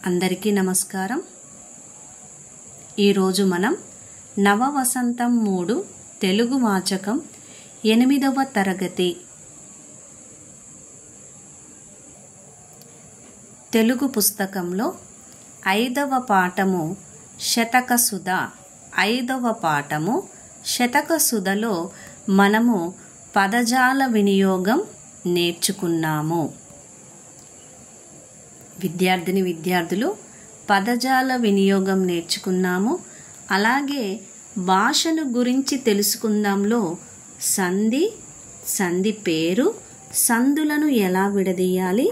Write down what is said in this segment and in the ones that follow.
అందరికీ నమస్కారం. ఈరోజు మనం నవవసంతం 3 తెలుగు వాచకం 8వ తరగతి తెలుగు పుస్తకంలో 5వ పాఠము శతకసుధ 5వ పాఠము శతకసుధలో మనము పదజాల వినియోగం నేర్చుకున్నాము. విద్యార్థులు పదజాల వినియోగం నేర్చుకున్నాము. అలాగే భాషను గురించి తెలుసుకుందాంలో సంధి పేరు, సందులను ఎలా విడదీయాలి,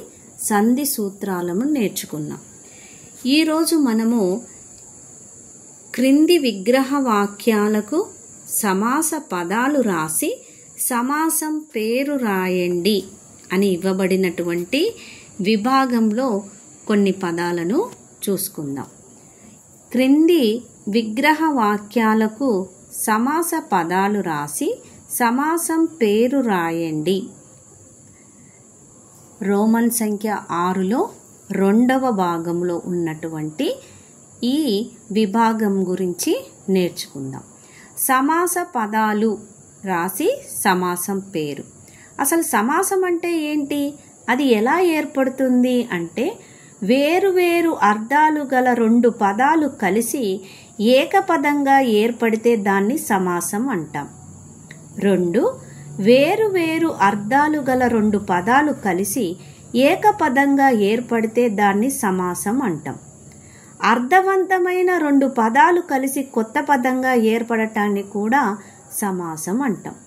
సంధి సూత్రాలను నేర్చుకున్నాం. ఈరోజు మనము క్రింది విగ్రహ వాక్యాలకు సమాస పదాలు రాసి సమాసం పేరు రాయండి అని ఇవ్వబడినటువంటి విభాగంలో కొన్ని పదాలను చూసుకుందాం. క్రింది విగ్రహ వాక్యాలకు సమాస పదాలు రాసి సమాసం పేరు రాయండి. రోమన్ సంఖ్య 6లో 2వ భాగంలో ఉన్నటువంటి ఈ విభాగం గురించి నేర్చుకుందాం. సమాస పదాలు రాసి సమాసం పేరు. అసలు సమాసం అంటే ఏంటి, అది ఎలా ఏర్పడుతుంది అంటే వేరు అర్థాలు గల 2 పదాలు కలిసి ఏకపదంగా ఏర్పడితే దాన్ని సమాసం అంటాం. 2 వేరు అర్థాలు గల 2 పదాలు కలిసి ఏకపదంగా ఏర్పడితే దాన్ని సమాసం అంటాం. అర్థవంతమైన 2 పదాలు కలిసి కొత్త పదంగా ఏర్పడటాన్ని కూడా సమాసం అంటాం.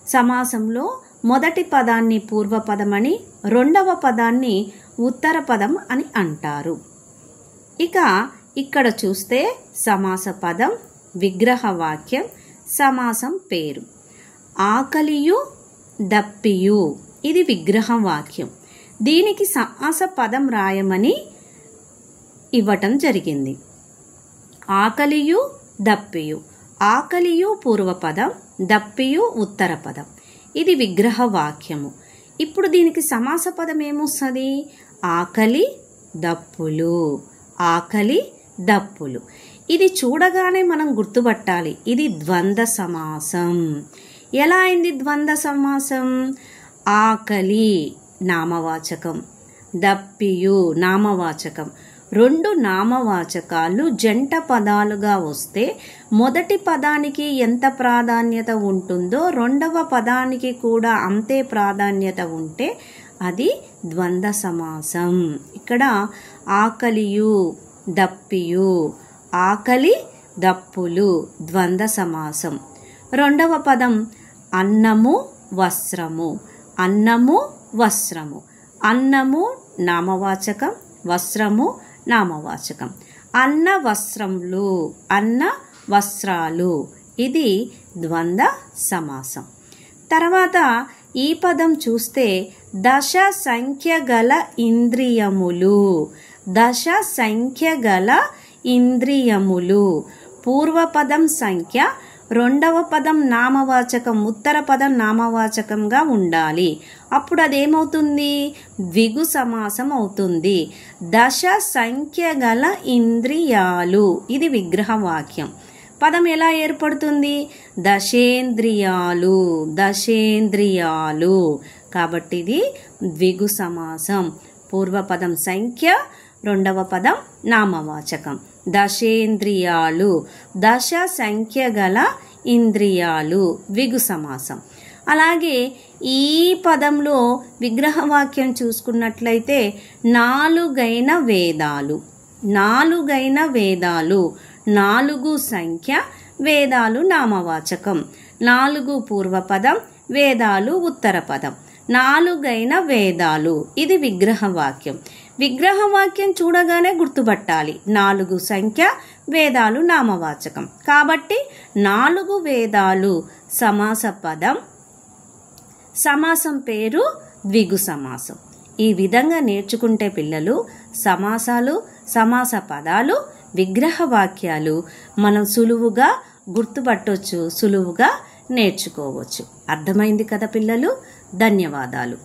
సమాసంలో మొదటి పదాన్ని పూర్వపదమని, 2వ పదాన్ని ఉత్తర పదం అని అంటారు. ఇక ఇక్కడ చూస్తే సమాస పదం, విగ్రహ వాక్యం, సమాసం పేరు. ఆకలియు దప్పియు ఇది విగ్రహ వాక్యం. దీనికి సమాస పదం రాయమని ఇవ్వటం జరిగింది. ఆకలియు దప్పియు, ఆకలియు పూర్వపదం, దప్పియు ఉత్తర పదం. ఇది విగ్రహ వాక్యము. ఇప్పుడు దీనికి సమాస పదం ఏమొస్తుంది? ఆకలి దప్పులు, ఆకలి దప్పులు. ఇది చూడగానే మనం గుర్తుపట్టాలి, ఇది ద్వంద్వ సమాసం. ఎలా అయింది ద్వంద్వ సమాసం? ఆకలి నామవాచకం, దప్పియు నామవాచకం. 2 నామవాచకాలు జంట పదాలుగా వస్తే మొదటి పదానికి ఎంత ప్రాధాన్యత ఉంటుందో 2వ పదానికి కూడా అంతే ప్రాధాన్యత ఉంటే అది ద్వంద్వ సమాసం. ఇక్కడ ఆకలియు దప్పియు, ఆకలి దప్పులు ద్వంద్వ సమాసం. 2వ పదం అన్నము వస్త్రము, అన్నము వస్త్రము. అన్నము నామవాచకం, వస్త్రము నామవాచకం. అన్న వస్త్రములు, అన్న వస్త్రాలు. ఇది ద్వంద్వ సమాసం. తర్వాత ఈ పదం చూస్తే దశ సంఖ్య గల ఇంద్రియములు, దశ సంఖ్య గల ఇంద్రియములు. పూర్వపదం సంఖ్య, 2వ పదం నామవాచకం, ఉత్తర పదం నామవాచకంగా ఉండాలి. అప్పుడు అదేమవుతుంది? ద్విగు సమాసం అవుతుంది. దశ సంఖ్య గల ఇంద్రియాలు ఇది విగ్రహ వాక్యం. పదం ఎలా ఏర్పడుతుంది? దశేంద్రియాలు, దశేంద్రియాలు. కాబట్టి ఇది ద్విగు సమాసం. పూర్వపదం సంఖ్య, 2వ పదం నామవాచకం. దశేంద్రియాలు, దశ సంఖ్య గల ఇంద్రియాలు ద్విగు సమాసం. అలాగే ఈ పదంలో విగ్రహవాక్యం చూసుకున్నట్లయితే 4 వేదాలు, 4 వేదాలు. 4 సంఖ్య, వేదాలు నామవాచకం. 4 పూర్వపదం, వేదాలు ఉత్తర పదం. 4 వేదాలు ఇది విగ్రహ వాక్యం. విగ్రహ వాక్యం చూడగానే గుర్తుపట్టాలి, 4 సంఖ్య, వేదాలు నామవాచకం. కాబట్టి 4 వేదాలు సమాస పదం, సమాసం పేరు ద్విగు సమాసం. ఈ విధంగా నేర్చుకుంటే పిల్లలు సమాసాలు, సమాస పదాలు, విగ్రహ వాక్యాలు మనం సులువుగా గుర్తుపట్టొచ్చు, సులువుగా నేర్చుకోవచ్చు. అర్థమైంది కదా పిల్లలు? ధన్యవాదాలు.